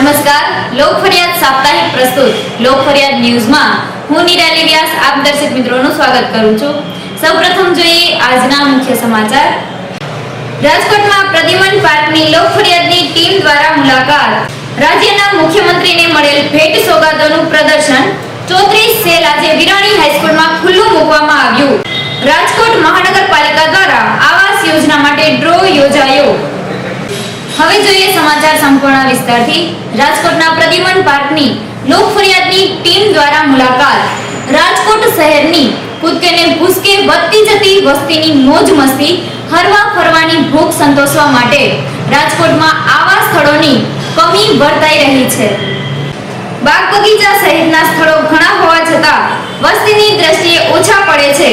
નમસ્કાર, લોક ફરિયાદ સાપ્તાહિક પ્રસ્તુત લોક ફરિયાદ ન્યૂઝમાં હું નિરાલી વ્યાસ આપ દર્શક મિત્રોનું સ્વાગત કરું છું। સૌપ્રથમ જોઈએ આજના મુખ્ય સમાચાર। રાજકોટમાં પ્રદ્યુમન પાર્કની લોક ફરિયાદની ટીમ દ્વારા મુલાકાત। રાજ્યના મુખ્યમંત્રીને મળેલ ભેટ સોગાદોનું પ્રદર્શન 34 સેલ આજે વિરાણી હાઈસ્કૂલમાં ખુલ્લું મૂકવામાં આવ્યું। રાજકોટ મહાનગરપાલિકા દ્વારા આવાસ યોજના માટે ડ્રો યોજાયો। હવે જોઈએ સમાચાર સંપૂર્ણ વિસ્તારથી। રાજકોટના પ્રદ્યુમન પાર્કની લોક ફરિયાદની ટીમ દ્વારા મુલાકાત। રાજકોટ શહેરની કૂદકે ને ભૂસકે વધતી જતી વસ્તીની મોજ મસ્તી હરવા ફરવાની ભૂખ સંતોષવા માટે રાજકોટમાં આવા સ્થળોની કમી વર્તાઈ રહી છે। બાગ બગીચા સહિતના સ્થળો ઘણા હોવા છતાં વસ્તીની દ્રષ્ટિએ ઓછા પડે છે।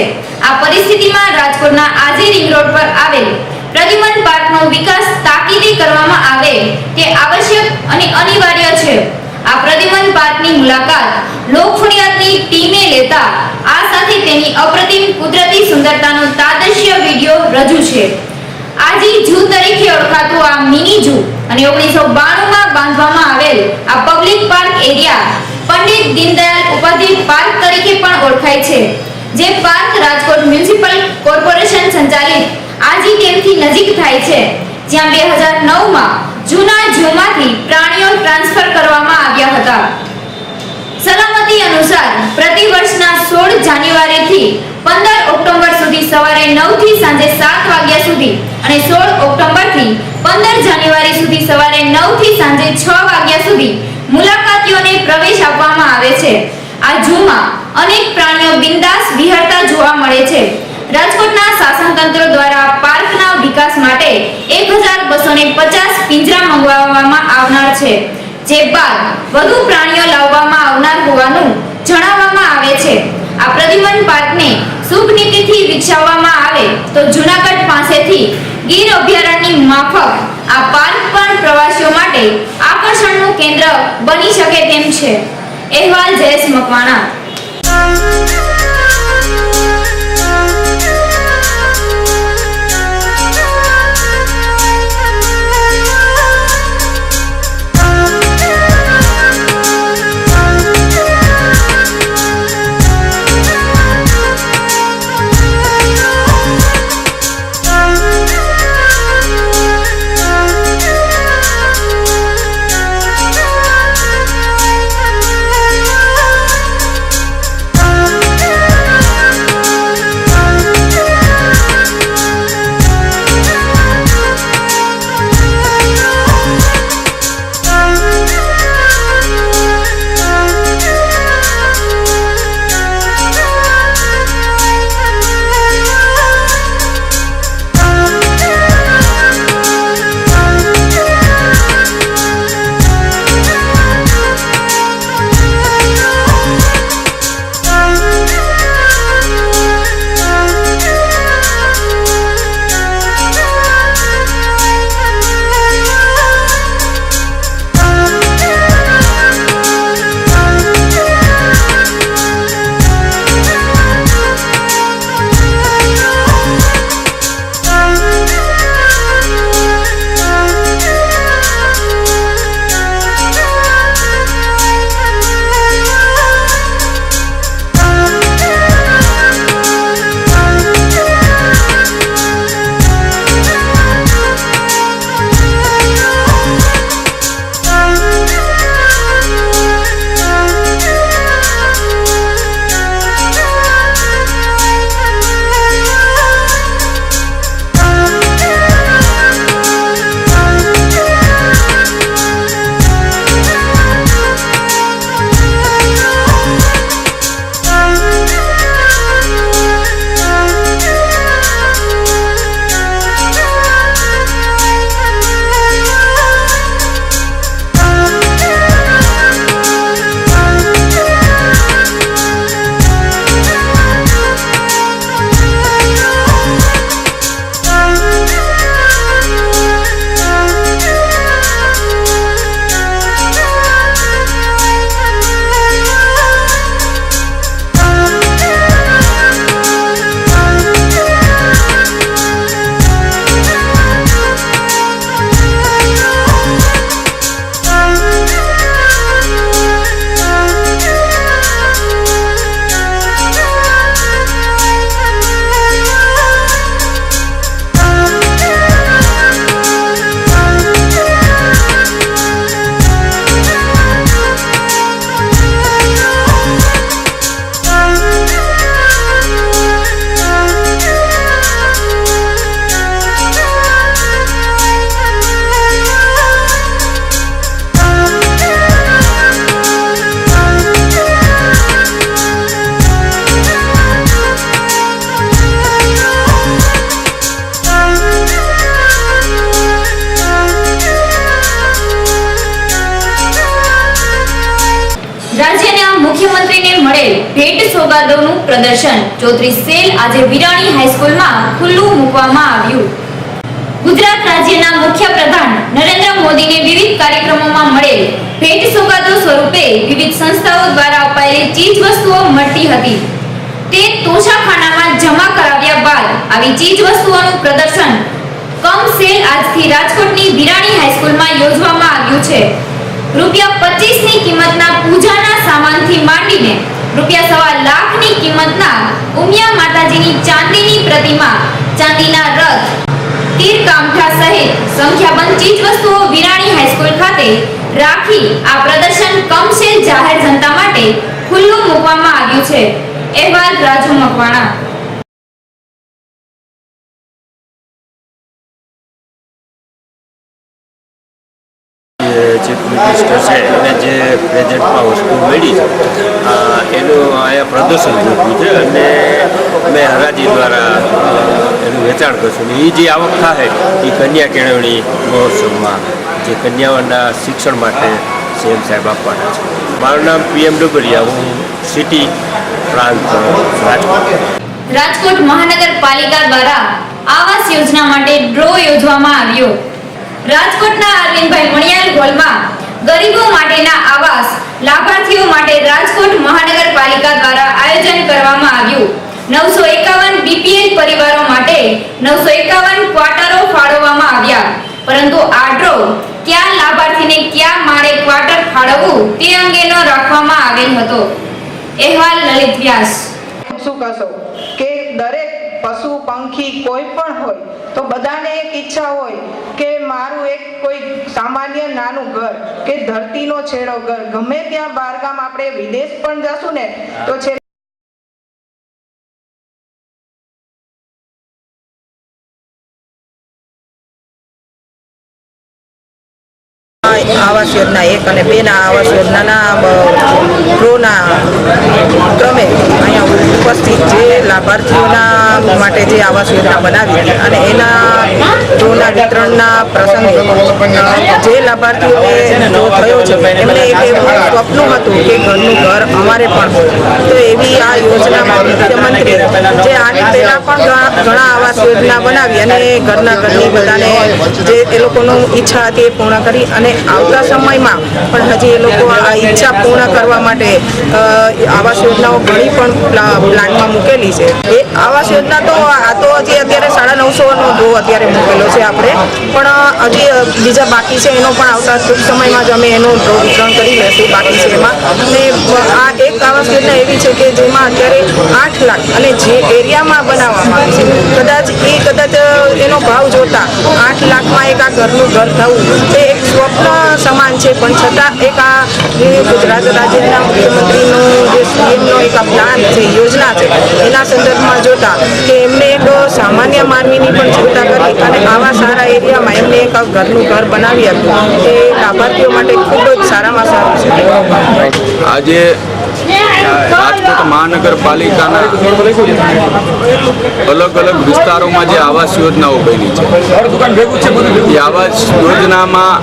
આ પરિસ્થિતિમાં રાજકોટના આજી રિંગ રોડ પર આવેલ પ્રદ્યુમન પાર્કનો વિકાસ તાકીદે કરવામાં આવે તે આવશ્યક અને અનિવાર્ય છે। આ પ્રદ્યુમન પાર્કની મુલાકાત લોક ફરિયાદની ટીમે લેતા આ સાથે તેની અપ્રતિમ કુદરતી સુંદરતાનો તાદશ્ય વિડિયો રજૂ છે। આજી ઝૂ તરીકે ઓળખાતું આ મિની ઝૂ અને 1992માં બાંધવામાં આવેલ આ public park area Pandit Deendayal Upadhyay park તરીકે પણ ઓળખાય છે। જે પાર્ક રાજકોટ મ્યુનિસિપલ કોર્પોરેશન સંચાલિત આજી ડેમથી નજીક થાય છે, જ્યાં 2009માં જૂના ઝૂમાંથી પ્રાણીઓ ટ્રાન્સફર કરવામાં આવ્યા હતા। સલામતી અનુસાર પ્રતિ વર્ષના 16 જાન્યુઆરીથી 15 ઓક્ટોબર સુધી સવારે 9 થી સાંજે 7 વાગ્યા સુધી અને 16 ઓક્ટોબરથી 15 જાન્યુઆરી સુધી સવારે 9 થી સાંજે 6 વાગ્યા સુધી મુલાકાતીઓને પ્રવેશ આપવામાં આવે છે। આ ઝૂમાં અનેક પ્રાણીઓ બિંદાસ વિહરતા જોવા મળે છે। રાજકોટના શાસન તંત્ર દ્વારા પાર્કના વિકાસ માટે 1250 પિંજરા મંગાવવામાં આવનાર છે, જે બાદ વધુ પ્રાણીઓ લાવવામાં આવનાર હોવાનું જણાવવામાં આવે છે। આ પ્રદ્યુમન પાર્કને શુભ નીતિથી વિકસાવવામાં આવે તો જૂનાગઢ પાસેથી ગીર અભયારણ્યની માફક આ પાર્ક પણ પ્રવાસીઓ માટે આકર્ષણનું કેન્દ્ર બની શકે તેમ છે। અહેવાલ જયેશ મકવાણા। મુખ્યમંત્રીને મળેલ ભેટ સોગાદોનું પ્રદર્શન 34 સેલ આજે વિરાણી હાઈસ્કૂલમાં ખુલ્લું મૂકવામાં આવ્યું. ગુજરાત રાજ્યના મુખ્યપ્રધાન નરેન્દ્ર મોદીને વિવિધ કાર્યક્રમોમાં મળેલ ભેટ સોગાદો સ્વરૂપે વિવિધ સંસ્થાઓ દ્વારા અપાયેલી ચીજ વસ્તુઓ મળતી હતી. તે તોશાખાનામાં જમા કરાવ્યા બાદ આવી ચીજ વસ્તુઓનું પ્રદર્શન કમ સેલ આજથી રાજકોટની વિરાણી હાઈસ્કૂલમાં યોજવામાં આવ્યું છે. ₹25 ની કિંમતના પૂજાના સામાનથી માંડીને ₹1.25 લાખની કિંમતના ઉમિયા માતાજીની ચાંદીની પ્રતિમા, ચાંદીના રથ, તીર કામઠા સહિત સંખ્યાબંધ ચીજ વસ્તુઓ વિરાણી હાઈસ્કૂલ ખાતે રાખી આ પ્રદર્શન કમ સેલ જાહેર જનતા માટે ખુલ્લું મૂકવામાં આવ્યું છે. અહેવાલ રાજુ મકવાણા. ચીફ મિનિસ્ટર છે એને જે પ્રેઝન્ટમાં વસ્તુ મળી છે એનું અહીંયા પ્રદર્શન મૂક્યું છે અને અમે હરાજી દ્વારા એનું વેચાણ કરશું. એ જે આવક થાય એ કન્યા કેળવણી મહોત્સવમાં જે કન્યાઓના શિક્ષણ માટે સીએમ સાહેબ આપવાના છે. મારું નામ PM ડુબરિયા, હું સિટી પ્રાંત રાજકોટ મહાનગરપાલિકા દ્વારા આવાસ યોજના માટે ડ્રો યોજવામાં આવ્યો. રાજકોટના અરવિંદભાઈ મણિયાર હોલમાં ગરીબો માટેના આવાસ લાભાર્થીઓ માટે રાજકોટ મહાનગરપાલિકા દ્વારા આયોજન કરવામાં આવ્યું. 951 BPL પરિવારો માટે 951 ક્વાર્ટરો ફાળવવામાં આવ્યા. પરંતુ આ ડ્રો કયા લાભાર્થીને કયા માળે ક્વાર્ટર ફાળવવું તે અંગેનો રાખવામાં આવેલ હતો. અહેવાલ લલિત વ્યાસ. શું કહેશો કે દરેક પશુ પંખી કોઈ પણ હોય તો બધાને એક ઈચ્છા હોય કે મારું એક કોઈ સામાન્ય નાનું ઘર કે ધરતીનો છેડો ઘર, ગમે ત્યાં બહારગામ આપણે વિદેશ પણ જશું ને તો છે આવાસ યોજના 1 અને 2 ના આવાસ યોજનાના ડ્રોના ક્રમે અહીંયા ઉપસ્થિત જે લાભાર્થીઓના માટે જે આવાસ યોજના બનાવી હતી અને એના ડ્રોના વિતરણના પ્રસંગે જે લાભાર્થીઓને ડ્રો થયો છે એમને એક એવું સ્વપ્ન હતું કે ઘરનું ઘર અમારે પણ હોય. તો એવી આ યોજનામાં મુખ્યમંત્રી જે આની પહેલાં પણ ઘણા આવાસ યોજના બનાવી અને ઘરની બધાને જે એ લોકોનું ઈચ્છા હતી એ પૂર્ણ કરી અને આવતા સમયમાં પણ હજી એ લોકો આ ઈચ્છા પૂર્ણ કરવા માટે આવાસ યોજનાઓ ઘણી પણ પ્લાનમાં મૂકેલી છે. એ આવાસ યોજના તો આ તો હજી અત્યારે 950નો ડ્રો અત્યારે મૂકેલો છે આપણે, પણ હજી બીજા બાકી છે. એનો પણ આવતા ટૂંક સમયમાં જ અમે એનો ડ્રો વિતરણ કરી લઈશું બાકી છે એમાં. અને આ એક આવાસ યોજના એવી છે કે જેમાં અત્યારે 8 લાખ અને જે એરિયામાં બનાવવામાં આવે છે કદાચ એનો ભાવ જોતા 8 લાખમાં એક આ ઘરનું ઘર થવું તે એક સ્વપ્ન સમાન છે. પણ છતાં એક આ જે ગુજરાત રાજ્યના મુખ્યમંત્રીનો જે સીએમનો એક આ પ્લાન છે, યોજના છે, એના સંદર્ભમાં જોતા કે એમને એક સામાન્ય માનવીની પણ ચિંતા કરી અને આવા સારા એરિયામાં એમને એક ઘરનું ઘર બનાવી આપ્યું એ લાભાર્થીઓ માટે ખૂબ જ સારામાં સારું છે. આજે રાજકોટ મહાનગરપાલિકાના અલગ અલગ વિસ્તારોમાં જે આવાસ યોજનાઓ બની છે એ આવાસ યોજનામાં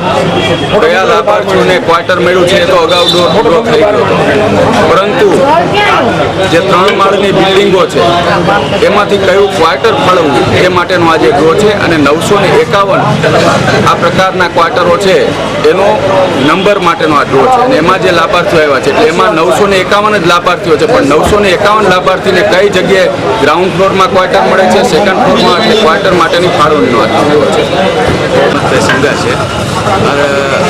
કયા લાભાર્થીઓને ક્વાર્ટર મળ્યું છે એ તો અગાઉ ડ્રો થઈ ગયો, પરંતુ જે 3 માળની બિલ્ડિંગો છે એમાંથી કયું ક્વાર્ટર ફાળવવું એ માટેનો આજે ડ્રો છે. અને 951 આ પ્રકારના ક્વાર્ટરો છે એનો નંબર માટેનો આ ડ્રો છે અને એમાં જે લાભાર્થીઓ આવ્યા છે એટલે એમાં 951 જ લાભાર્થીઓ છે. પણ 951 લાભાર્થીને કઈ જગ્યાએ ગ્રાઉન્ડ ફ્લોરમાં ક્વાર્ટર મળે છે, સેકન્ડ ફ્લોરમાં એટલે ક્વાર્ટર માટેની ફાળવણીનો આ ડ્રો છે. સંગા છે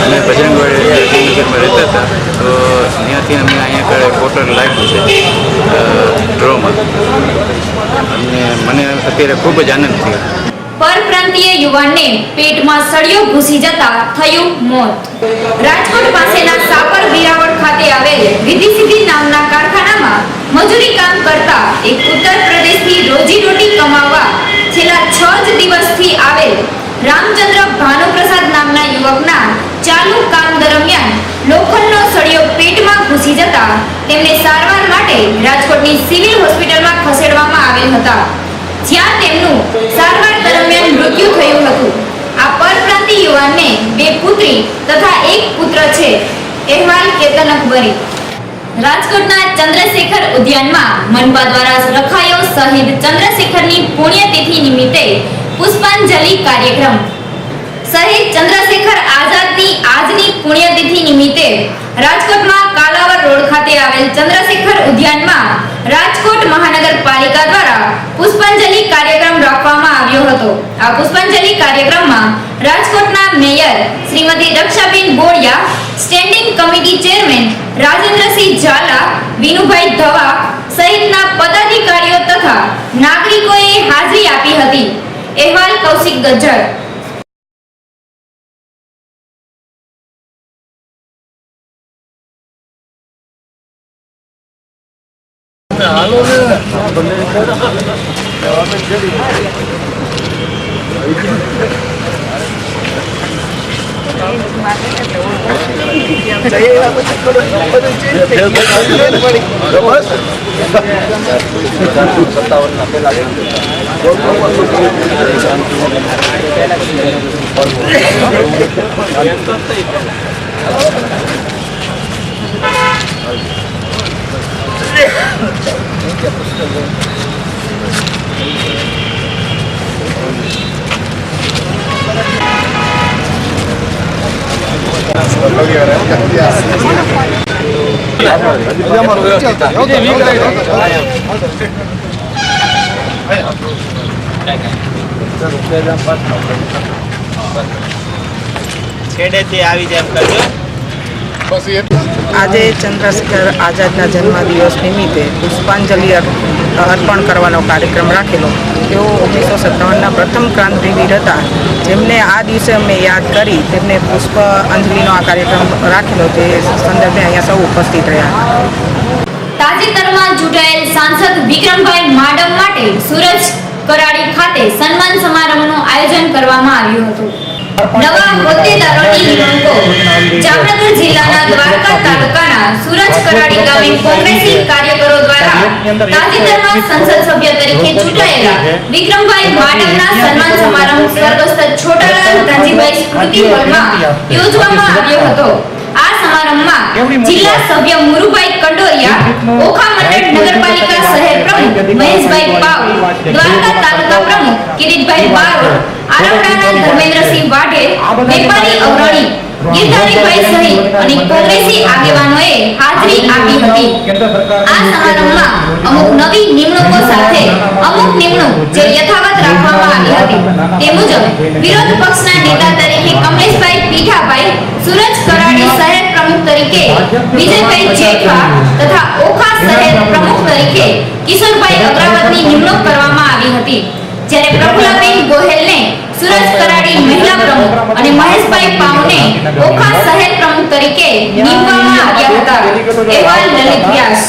અમે બજરંગવાડી નગરમાં રહેતા હતા તો ત્યાંથી અમે અહીંયા ક્વાર્ટર લાગ્યું છે ડ્રોમાં અને મને અત્યારે ખૂબ જ આનંદ થયો. પરપ્રાંતીય યુવાનને પેટમાં સળિયો ઘૂસી જતા થયું મોત. રાજકોટ પાસેના સાપર વિરાવળ ખાતે આવેલ રિદ્ધિ સિદ્ધિ નામના કારખાનામાં મજૂરી કામ કરતા એક ઉત્તર પ્રદેશથી રોજીરોટી કમાવવા છેલ્લા 6 જ દિવસથી આવેલ રામચંદ્ર ભાનુપ્રસાદ નામના યુવકના ચાલુ કામ દરમિયાન લોખંડનો સળિયો પેટમાં ઘૂસી જતા તેમને સારવાર માટે રાજકોટની સિવિલ હોસ્પિટલમાં ખસેડવામાં આવેલ હતા, જ્યાં તેમનું સારવાર દરમિયાન મૃત્યુ થયું હતું. આ પરપ્રાંતીય યુવાનને 2 પુત્રી તથા 1 પુત્ર છે. અહેવાલ કેતન અકબરી. રાજકોટના ચંદ્રશેખર ઉદ્યાનમાં મનપા દ્વારા રખાયો શહીદ ચંદ્રશેખરની પુણ્યતિથિ નિમિત્તે પુષ્પાંજલિ કાર્યક્રમ. શહીદ ચંદ્રશેખર આઝાદની આજની પુણ્યતિથિ નિમિત્તે રાજકોટમાં કાલાવર રોડ ખાતે આવેલ ચંદ્રશેખર ઉદ્યાનમાં રાજકોટ મહાનગરપાલિકા દ્વારા પુષ્પાંજલિ કાર્યક્રમ રાખવામાં આવ્યો હતો. આ પુષ્પાંજલિ કાર્યક્રમમાં રાજકોટના mayor Shrimati Rakshaben Boliya, standing committee chairman Rajendrasinh Jhala, Vinubhai Dhava સહિતના પદાધિકારીઓ તથા નાગરિકોએ હાજરી આપી હતી. અહેવાલ કૌશિક ગજ્જર. છેડેથી આવી જાય એમ કરજો. આજે ચંદ્રશેખર આઝાદના જન્મદિવસ નિમિત્તે પુષ્પાંજલિ અર્પણ કરવાનો કાર્યક્રમ રાખેલો. તેઓ 1957ના પ્રથમ ક્રાંતિવીર હતા, જેમને આ દિવસે અમે યાદ કરી તેમને પુષ્પાંજલિનો આ કાર્યક્રમ રાખેલો. તે સંદર્ભે અહીંયા સૌ ઉપસ્થિત રહ્યા. તાજેતરમાં ચૂંટાયેલ સાંસદ વિક્રમભાઈ માડમ માટે સુરજ કરાડી ખાતે સન્માન સમારંભનું આયોજન કરવામાં આવ્યું હતું. નવા હોદ્દેદારોની નિમણૂકો. જામનગર જિલ્લાના દ્વારકા તાલુકાના સુરજ કરાડી ગામે કોંગ્રેસી કાર્યકરો દ્વારા તાજેતરમાં સંસદ સભ્ય તરીકે ચૂંટાયેલા વિક્રમભાઈ માડમના સન્માન સમારંભ સ્વર્ગસ્થ છોટાલાલ ધનજીભાઈ સ્મૃતિ હોલમાં યોજવામાં આવ્યો હતો. આ સમારંભમાં જિલ્લા સભ્ય મુરુભાઈ કંડોરિયા, ઓખા મંડળ નગરપાલિકા શહેર પ્રમુખ મહેશભાઈ પાવ, દ્વારકા તાલુકા પ્રમુખ કિરીટભાઈ બારોટ, આરવડાના ધર્મેન્દ્રસિંહ વાઢેર, વેપારી અગ્રણી ગીરધારીભાઈ સહિત અને કોંગ્રેસી આગેવાનોએ હાજરી આપી હતી. આ સમારંભમાં અમુક નવી નિમણૂકો સાથે અમુક નિમણૂક જે યથાવત રાખવામાં આવી હતી. તે મુજબ વિરોધ પક્ષના નેતા તરીકે કમલેશભાઈ પીઠાભાઈ, સુરજ કરાડી શહેર પ્રમુખ તરીકે વિજયભાઈ જેઠવા તથા ઓખા શહેર પ્રમુખ તરીકે કિશોરભાઈ અગ્રવતની નિમણૂક કરવામાં આવી હતી. જ્યારે પ્રફુલ્લાબેન ગોહેલને સુરજ કરાડી મહિલા પ્રમુખ અને મહેશભાઈ પાવને ઓખા શહેર પ્રમુખ તરીકે નિમવામાં આવ્યા હતા. અહેવાલ લલિત વ્યાસ.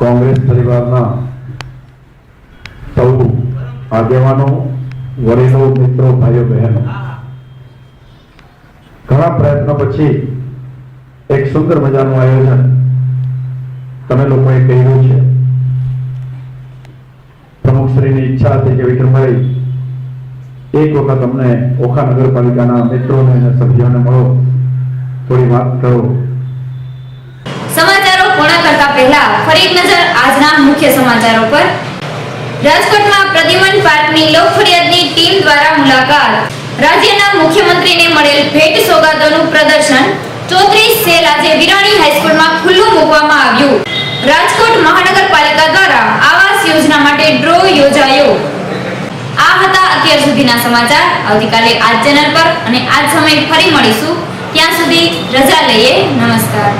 કોંગ્રેસ પરિવારના સૌ આગેવાનો, વડીલો, મિત્રો, ભાઈઓ, બહેનો, ઘણા પ્રયત્નો પછી એક સુંદર મજાનું આયોજન તમે લોકોએ કર્યું છે. પ્રમુખશ્રીની ઈચ્છા હતી કે વિક્રમભાઈ એક વખત અમને ઓખા નગરપાલિકાના મિત્રોને અને સભ્યોને મળો, થોડી વાત કરો. સમાચારો પૂર્ણ કરતા પહેલા ફરી એક નજર આજના મુખ્ય સમાચારો પર. રાજકોટમાં પ્રદ્યુમન પાર્કની લોક ફરિયાદની ટીમ દ્વારા મુલાકાત. રાજ્યના મુખ્યમંત્રીને મળેલ ભેટ સોગાદોનું પ્રદર્શન. 34 સેલ આજે વિરાણી હાઈસ્કૂલમાં ખુલ્લું મૂકવામાં આવ્યું. રાજકોટ મહાનગરપાલિકા દ્વારા આવાસ યોજના માટે ડ્રો યોજાયો. આ હતા અત્યાર સુધીના સમાચાર. આવતીકાલે આ ચેનલ પર અને આ જ સમયે ફરી મળીશું. ત્યાં સુધી રજા લઈએ. નમસ્કાર.